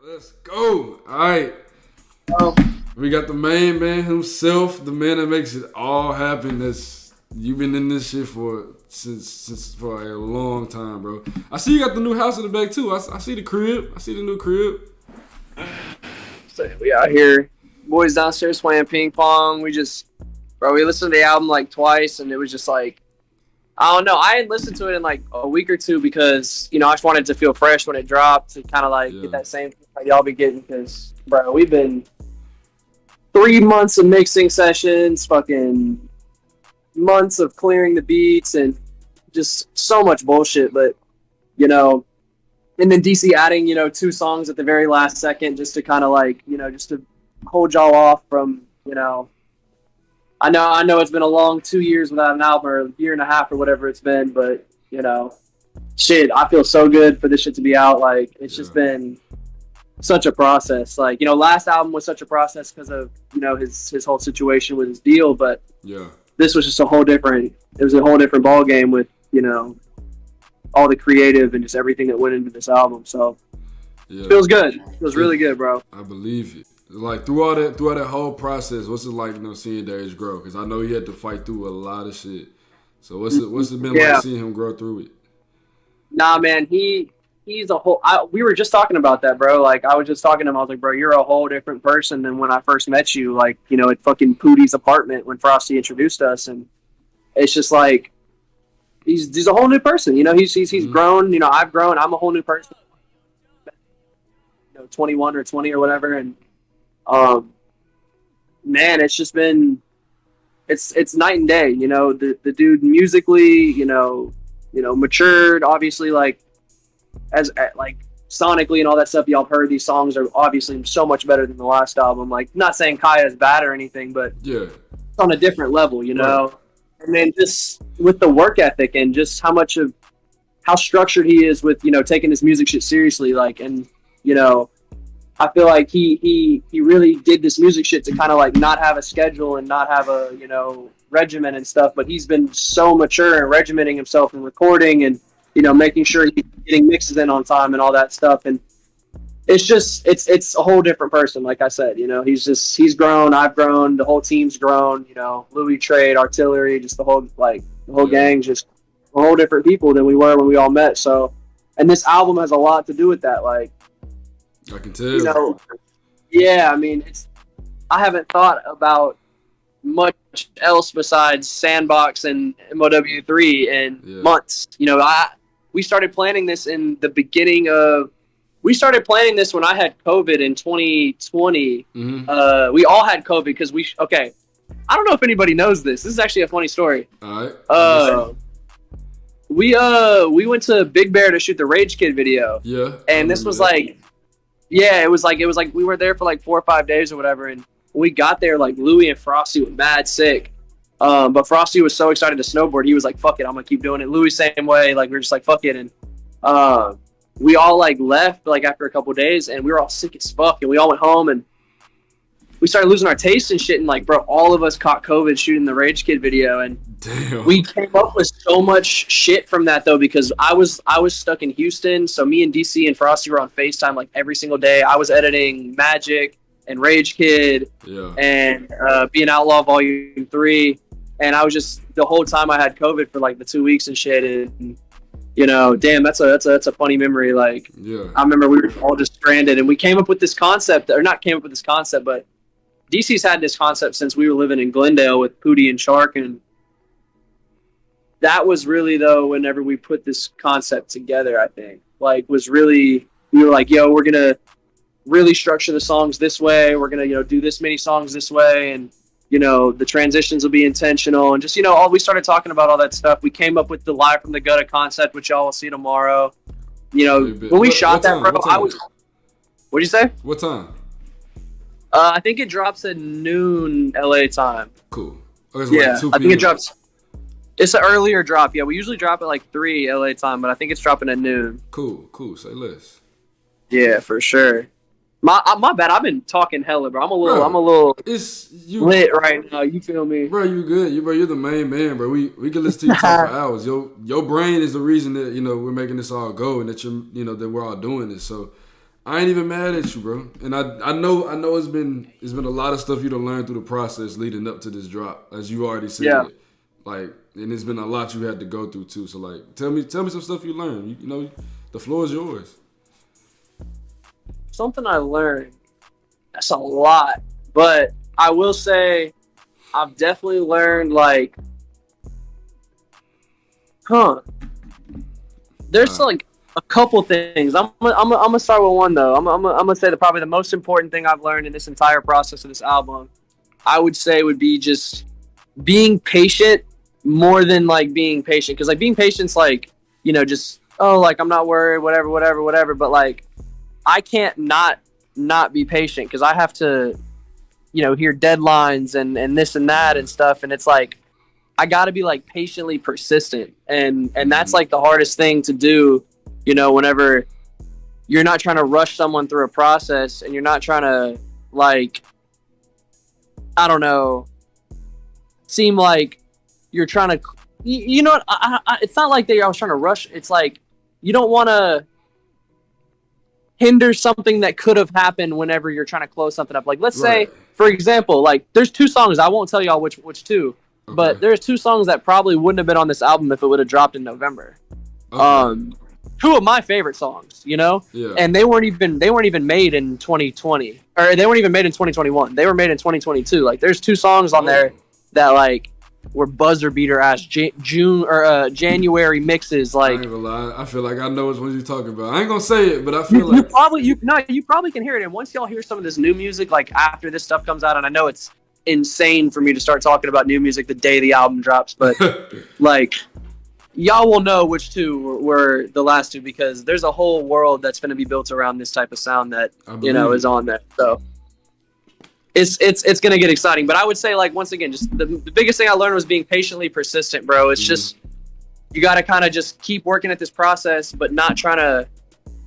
Let's go. All right. Oh, We got the main man himself, the man that makes it all happen. That's you've been in this shit for since for a long time, bro. I see you got the new house in the back too. I see the crib. I see the new crib. so we out here, boys downstairs playing ping pong. We listened to the album like twice, and it was just like, I don't know. I hadn't listened to it in like a week or two because I just wanted to feel fresh when it dropped to kind of like Yeah. get that same thing like y'all be getting. Because bro, we've been 3 months of mixing sessions, fucking months of clearing the beats, and just so much bullshit. But you know, and then DC adding, two songs at the very last second just to kind of like, just to hold y'all off from, I know it's been a long 2 years without an album or a year and a half or whatever it's been, but shit, I feel so good for this shit to be out. Like it's just been such a process. Like, last album was such a process because of, his whole situation with his deal, but Yeah. this was just it was a whole different ball game with, all the creative and just everything that went into this album. So Yeah. feels good. Feels really good, bro. I believe it. Like throughout that whole process, what's it like, seeing Darius grow? Because I know he had to fight through a lot of shit. So what's it been Yeah. like seeing him grow through it? Nah, man, he's a whole. We were just talking about that, bro. Like I was just talking to him. I was like, bro, you're a whole different person than when I first met you. Like at fucking Pootie's apartment when Frosty introduced us, and it's just like he's a whole new person. He's grown. I've grown. I'm a whole new person. 21 or 20 or whatever, and man, it's just been it's night and day. The dude musically, matured. Obviously, like as like sonically and all that stuff y'all have heard. These songs are obviously so much better than the last album. Like, not saying Kaya is bad or anything, but Yeah. it's on a different level, Right. And then just with the work ethic and just how structured he is with taking his music shit seriously, like, and I feel like he really did this music shit to kind of like not have a schedule and not have a regimen and stuff, but he's been so mature and regimenting himself and recording and making sure he's getting mixes in on time and all that stuff. And it's a whole different person. Like I said, he's grown, I've grown, the whole team's grown. Louis, Trade, Artillery, just the whole gang's just a whole different people than we were when we all met. So, and this album has a lot to do with that. Like, I can tell. yeah, I mean, I haven't thought about much else besides Sandbox and MØW3 in months. We started planning this in the beginning of. We started planning this when I had COVID in 2020. Mm-hmm. We all had COVID because okay. I don't know if anybody knows this. This is actually a funny story. All right. We went to Big Bear to shoot the Rage Kid video. Yeah. And this was like, it was like we were there for like 4 or 5 days or whatever, and when we got there, like Louis and Frosty were mad sick. But Frosty was so excited to snowboard, he was like, "Fuck it, I'm gonna keep doing it." Louis same way, like we were just like, "Fuck it," and we all like left like after a couple of days, and we were all sick as fuck, and we all went home and we started losing our taste and shit, and like, bro, all of us caught COVID shooting the Rage Kid video, and damn. we came up with so much shit from that though, because I was stuck in Houston, so me and DC and Frosty were on FaceTime like every single day. I was editing Magic and Rage Kid and Be an Outlaw Volume 3, and I was just the whole time I had COVID for like the 2 weeks and shit, and damn, that's a funny memory. Like, I remember we were all just stranded, and we came up with this concept, or not came up with this concept, but DC's had this concept since we were living in Glendale with Pootie and Shark, and that was really though whenever we put this concept together, I think, like, was really, we were like, yo, we're gonna really structure the songs this way, we're gonna do this many songs this way, and the transitions will be intentional, and just all, we started talking about all that stuff. We came up with the Live from the Gutta concept, which y'all will see tomorrow. When we shot that, bro, what'd you say? What time? I think it drops at noon LA time. Cool. Yeah, I think it drops. It's an earlier drop. Yeah, we usually drop at like 3 LA time, but I think it's dropping at noon. Cool. Say less. Yeah, for sure. My bad. I've been talking hella, bro. I'm a little lit right now. You feel me, bro? You good? You're the main man, bro. We can listen to you talk for hours. Your brain is the reason that we're making this all go, and that that we're all doing this. So I ain't even mad at you, bro. And I know it's been a lot of stuff you done learned through the process leading up to this drop, as you already said. Yeah. Like, and it's been a lot you had to go through too. So like, tell me some stuff you learned. You know, the floor is yours. Something I learned. That's a lot, but I will say I've definitely learned like, there's like a couple things. I'm gonna start with one though. I'm gonna say that probably the most important thing I've learned in this entire process of this album, I would say, would be just being patient more than like being patient. Because like being patient's like, you know, just like I'm not worried, whatever. But like I can't not be patient because I have to, you know, hear deadlines and this and that and stuff. And it's like I got to be like patiently persistent, and that's like the hardest thing to do. You know, whenever you're not trying to rush someone through a process and you're not trying to, like, I don't know, seem like you're trying to, you know what? It's not like I was trying to rush. It's like you don't want to hinder something that could have happened whenever you're trying to close something up. Like, let's say, for example, like there's 2 songs. I won't tell y'all which 2, but there's 2 songs that probably wouldn't have been on this album if it would have dropped in November. 2 of my favorite songs, you know, and they weren't even made in 2020, or they weren't even made in 2021. They were made in 2022. Like, there's 2 songs on there that like were buzzer beater ass June or January mixes. Like, I ain't gonna lie, I feel like I know which ones you're talking about. I ain't gonna say it, but I feel like you probably can hear it. And once y'all hear some of this new music, like after this stuff comes out, and I know it's insane for me to start talking about new music the day the album drops, but like, y'all will know which 2 were the last 2, because there's a whole world that's going to be built around this type of sound that, you know, is on there. So it's going to get exciting. But I would say, like, once again, just the biggest thing I learned was being patiently persistent, bro. It's just, you got to kind of just keep working at this process, but not trying to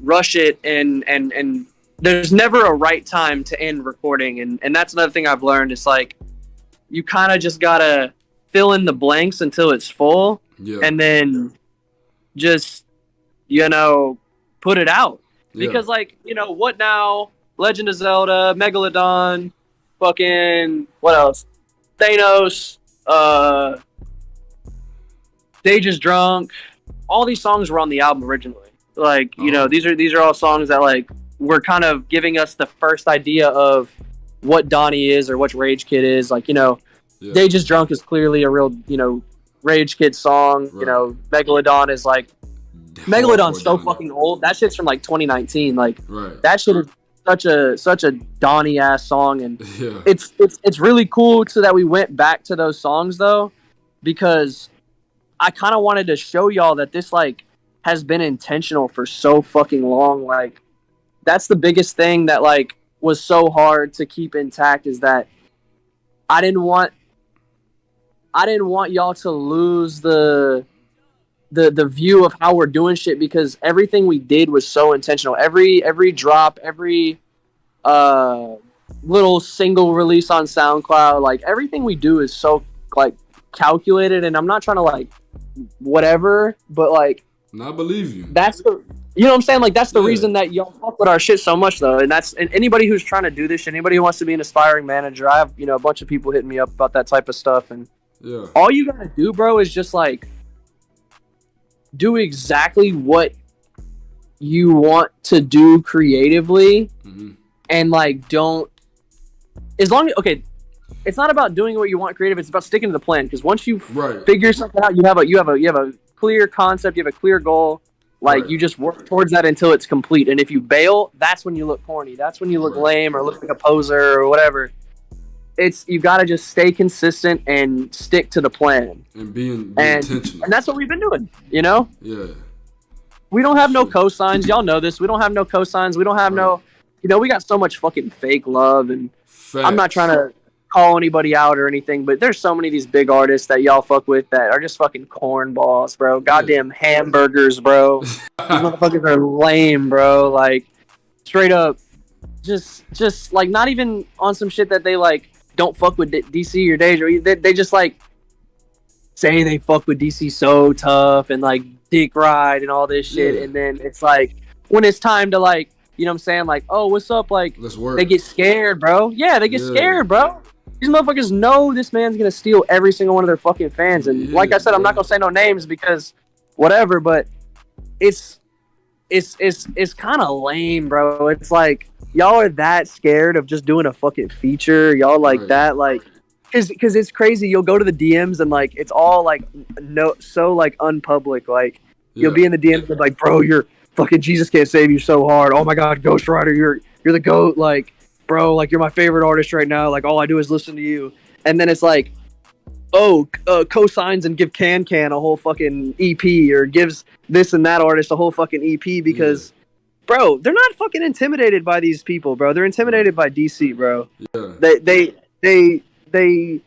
rush it. And there's never a right time to end recording. And that's another thing I've learned. It's like, you kind of just got to fill in the blanks until it's full. Yeah. And then just, you know, put it out. Because, like, you know, What Now, Legend of Zelda, Megalodon, fucking, what else? Thanos, They Just Drunk. All these songs were on the album originally. Like, you know, these are all songs that, like, were kind of giving us the first idea of what Donnie is or what Rage Kid is. Like, you know, They Just Drunk is clearly a real, you know, Rage Kid song. You know, Megalodon is like, Megalodon's so fucking old. That shit's from like 2019. Like, that shit is such a Donnie ass song, and it's really cool so that we went back to those songs though, because I kind of wanted to show y'all that this like has been intentional for so fucking long. Like, that's the biggest thing that like was so hard to keep intact, is that I didn't want y'all to lose the view of how we're doing shit, because everything we did was so intentional. Every drop, every little single release on SoundCloud, like everything we do is so like calculated. And I'm not trying to like whatever, but like, I believe you. That's the, you know what I'm saying? Like, that's the reason that y'all fuck with our shit so much, though. And that's, and anybody who's trying to do this shit, anybody who wants to be an aspiring manager, I have, you know, a bunch of people hitting me up about that type of stuff. And all you gotta do, bro, is just like do exactly what you want to do creatively, and like don't, as long as, okay, it's not about doing what you want creative, it's about sticking to the plan. Because once you figure something out, you have a clear concept, you have a clear goal. Like, you just work towards that until it's complete. And if you bail, that's when you look corny. That's when you look lame or look like a poser or whatever. It's, you got to just stay consistent and stick to the plan. And be intentional. And that's what we've been doing, you know? Yeah. We don't have no cosigns. Y'all know this. We don't have no cosigns. We don't have no, you know, we got so much fucking fake love. And I'm not trying to call anybody out or anything, but there's so many of these big artists that y'all fuck with that are just fucking cornballs, bro. Goddamn hamburgers, bro. These motherfuckers are lame, bro. Like, straight up, just like, not even on some shit that they like don't fuck with DC or Deja. They just like say they fuck with DC so tough and like Dick Ride and all this shit, and then it's like when it's time to like you know what I'm saying? Like, oh, what's up? Like, Let's work. they get scared, bro. Yeah, they get scared, bro. These motherfuckers know this man's gonna steal every single one of their fucking fans. And like I said, I'm not gonna say no names because whatever, but it's kind of lame, bro. It's like y'all are that scared of just doing a fucking feature. Y'all like that, like, cause it's crazy. You'll go to the DMs and like it's all like so like unpublic. Like you'll be in the DMs and like, bro, you're fucking Jesus Can't Save You so hard. Oh my God, Ghost Rider, you're the GOAT. Like, bro, like you're my favorite artist right now. Like all I do is listen to you. And then it's like, oh, co-signs and give Can a whole fucking EP or gives this and that artist a whole fucking EP because, bro, they're not fucking intimidated by these people, bro. They're intimidated by DC, bro. Yeah. They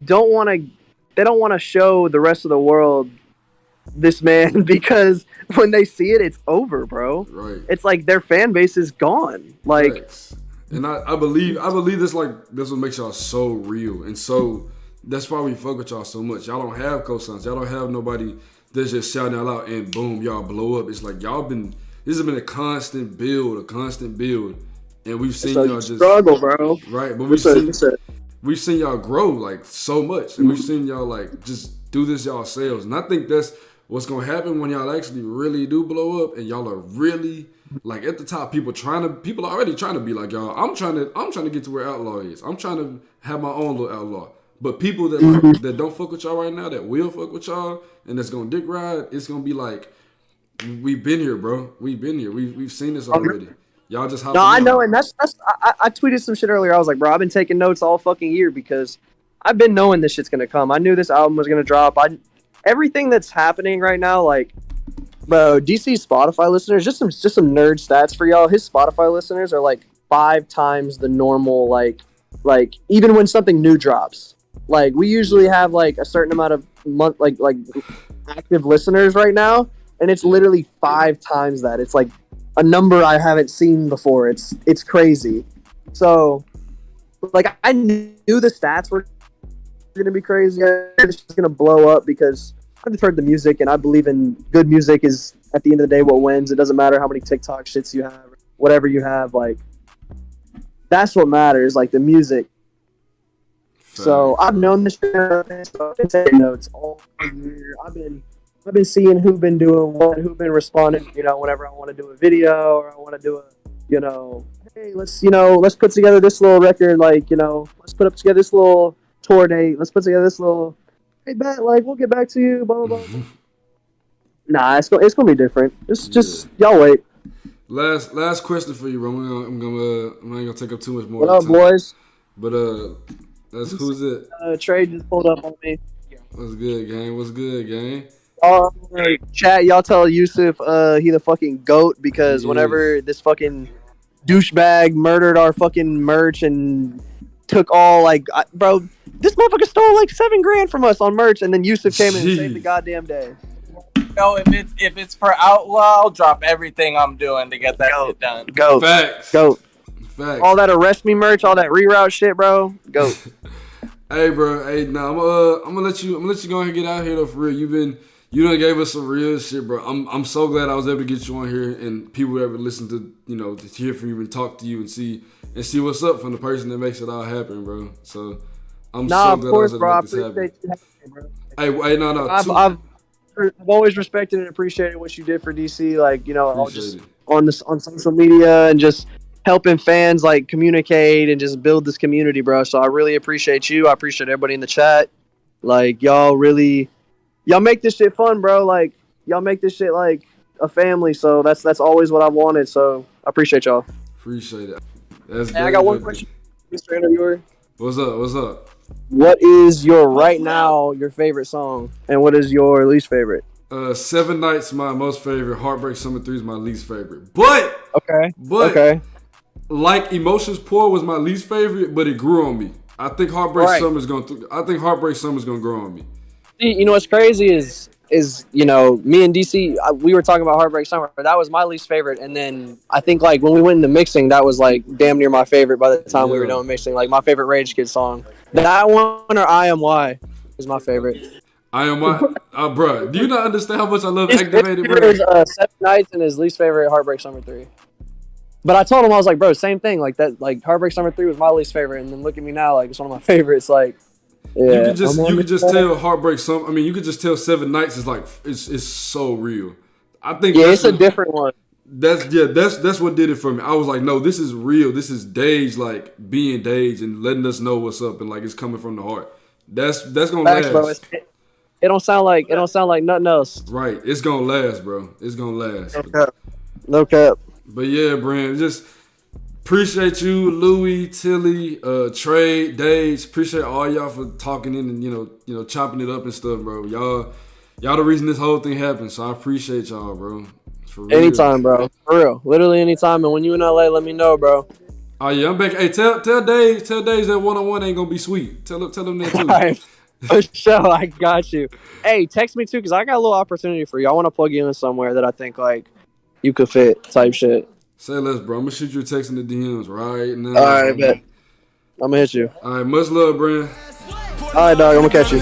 don't want to show the rest of the world this man because when they see it, it's over, bro. Right. It's like their fan base is gone. Like, Facts. And I believe this, like, that's what makes y'all so real and so. That's why we fuck with y'all so much. Y'all don't have cosigns. Y'all don't have nobody that's just shouting out loud and boom, y'all blow up. It's like this has been a constant build, and we've seen y'all just struggle, bro. Right, but we've seen y'all grow like so much, and we've seen y'all like just do this yourselves. And I think that's what's gonna happen when y'all actually really do blow up, and y'all are really like at the top. People are already trying to be like y'all. I'm trying to get to where Outlaw is. I'm trying to have my own little Outlaw. But people that don't fuck with y'all right now, that will fuck with y'all, and that's gonna dick ride, it's gonna be like, we've been here, bro. We've been here. We've seen this already. Y'all just no, I know, and that's I tweeted some shit earlier. I was like, bro, I've been taking notes all fucking year because I've been knowing this shit's gonna come. I knew this album was gonna drop. Everything that's happening right now, like, bro, DC's Spotify listeners, just some nerd stats for y'all. His Spotify listeners are like 5 times the normal, like even when something new drops. Like we usually have like a certain amount of like active listeners right now, and it's literally 5 times that. It's like a number I haven't seen before. It's crazy. So, like I knew the stats were gonna be crazy. It's just gonna blow up because I just heard the music, and I believe in good music is at the end of the day what wins. It doesn't matter how many TikTok shits you have, whatever you have. Like that's what matters. Like the music. So I've known this shit. So I've been taking notes all year. I've been seeing who's been doing what, who's been responding. You know, whenever I want to do a video or I want to do a, you know, hey, let's put together this little record. Like, you know, let's put up together this little tour date. Let's put together this little. Hey, Matt, like we'll get back to you. Blah blah blah. Nah, it's gonna be different. Just y'all wait. Last question for you, bro. I'm not gonna take up too much more. What up, boys? But who's it? Trey just pulled up on me. What's good, gang? Chat, y'all tell Yusuf he the fucking GOAT because whenever this fucking douchebag murdered our fucking merch and took all bro, this motherfucker stole like $7,000 from us on merch, and then Yusuf came in and saved the goddamn day. No, if it's for Outlaw, I'll drop everything I'm doing to get that shit done. GOAT. Facts. GOAT. Facts. All that arrest me merch, all that reroute shit, bro. GOAT. Hey, bro. Hey, I'm gonna let you go ahead and get out here though. For real, you done gave us some real shit, bro. I'm so glad I was able to get you on here and people ever listen to, you know, to hear from you and talk to you and see what's up from the person that makes it all happen, bro. So I'm so glad I was able to make this happen. Hey, no. I've always respected and appreciated what you did for DC. Like, you know, on social media and just helping fans like communicate and just build this community, bro. So I really appreciate you. I appreciate everybody in the chat. Like y'all make this shit fun, bro. Like y'all make this shit like a family. So that's always what I wanted. So I appreciate y'all. Appreciate it. Hey, I got one question, Mr. Interviewer. What's up? What is your favorite song, and what is your least favorite? 7 Nights my most favorite. Heartbreak Summer 3 is my least favorite. But okay. Like Emotions Poor was my least favorite, but it grew on me. I think Heartbreak Summer's gonna grow on me. You know what's crazy is you know, me and DC, we were talking about Heartbreak Summer. That was my least favorite, and then I think like when we went into mixing, that was like damn near my favorite by the time we were done mixing. Like my favorite Rage Kid song, that one or I Am Why is my favorite. I Am Why, bro. Do you not understand how much I love Activated, bro? His 7 Nights and his least favorite Heartbreak Summer 3. But I told him, I was like, bro, same thing. Like that, like Heartbreak Summer 3 was my least favorite, and then look at me now, like it's one of my favorites. Like, yeah, you could just tell Heartbreak Summer. I mean, you could just tell Seven Nights is like it's so real. I think it's a different one. That's what did it for me. I was like, no, this is real. This is Dage like being Dage and letting us know what's up and like it's coming from the heart. That's gonna last. Bro, it don't sound like nothing else. Right, it's gonna last, bro. It's gonna last. No cap. But yeah, Brand, just appreciate you, Louis, Tilly, Trey, Dage. Appreciate all y'all for talking in and you know chopping it up and stuff, bro. Y'all the reason this whole thing happened. So I appreciate y'all, bro. For real. Anytime, bro. For real. Literally anytime. And when you in LA, let me know, bro. Oh yeah, I'm back. Hey, tell Dave that 1-on-1 ain't gonna be sweet. Tell him that too. All right. For sure, I got you. Hey, text me too, because I got a little opportunity for you. I want to plug you in somewhere that I think like you could fit type shit. Say less, bro. I'm gonna shoot you a text in the DMs right now. All right, bet. I'm gonna hit you. All right, much love, Brand. All right, dog. I'm gonna catch you.